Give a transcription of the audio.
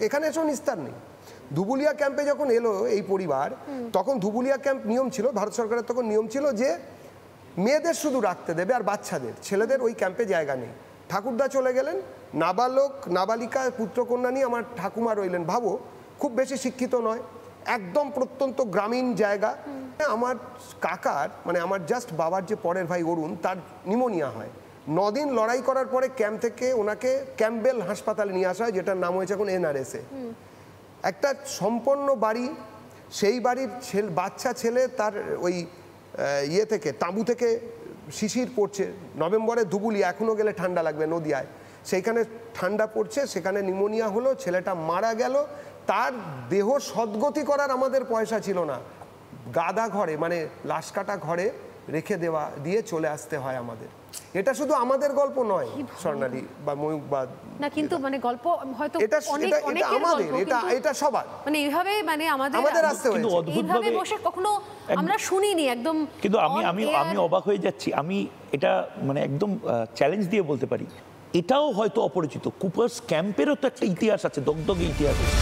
এখানে এসেও নিস্তার নেই। ধুবুলিয়া ক্যাম্পে যখন এলো এই পরিবার, তখন ধুবুলিয়া ক্যাম্প নিয়ম ছিল, ভারত সরকারের তখন নিয়ম ছিল যে মেয়েদের শুধু রাখতে দেবে আর বাচ্চাদের, ছেলেদের ওই ক্যাম্পে জায়গা নেই। ঠাকুরদা চলে গেলেন, নাবালক নাবালিকা পুত্রকন্যা নিয়ে আমার ঠাকুমা রইলেন। ভাবো, খুব বেশি শিক্ষিত নয়, একদম প্রত্যন্ত গ্রামীণ জায়গা। আমার কাকার মানে আমার জাস্ট বাবার যে পরের ভাই অরুণ, তার নিউমোনিয়া হয়। 9 দিন লড়াই করার পরে ক্যাম্প থেকে ওনাকে ক্যাম্পবেল হাসপাতালে নিয়ে আসা হয়, যেটার নাম হয়েছে এখন NRS-এ। একটা সম্পন্ন বাড়ি, সেই বাড়ির বাচ্চা ছেলে তার ওই ইয়ে থেকে তাঁবু থেকে শিশির পড়ছে। নভেম্বরে ধুবুলিয়া, এখনও গেলে ঠান্ডা লাগবে, নদিয়ায়, সেইখানে ঠান্ডা পড়ছে, সেখানে নিউমোনিয়া হলো, ছেলেটা মারা গেল। তার দেহ সদ্গতি করার আমাদের পয়সা ছিল না, গাদা ঘরে মানে লাশ কাটা ঘরে রেখে দিয়ে চলে আসতে হয় আমাদের। এটা শুধু আমাদের গল্প নয় স্বর্ণালী বা ময়ূক বা না, কিন্তু মানে গল্প হয়তো এটা আমাদের, এটা সবার, মানে এইভাবে মানে আমাদের আসতে হয়েছে। এইভাবে বসে কখনো আমরা শুনিনি একদম। কিন্তু আমি অবাক হয়ে যাচ্ছি। আমি এটা মানে একদম চ্যালেঞ্জ দিয়ে বলতে পারি, এটাও হয়তো অপরিচিত। কুপার্স ক্যাম্পেরও তো একটা ইতিহাস আছে, দগদগে ইতিহাস আছে।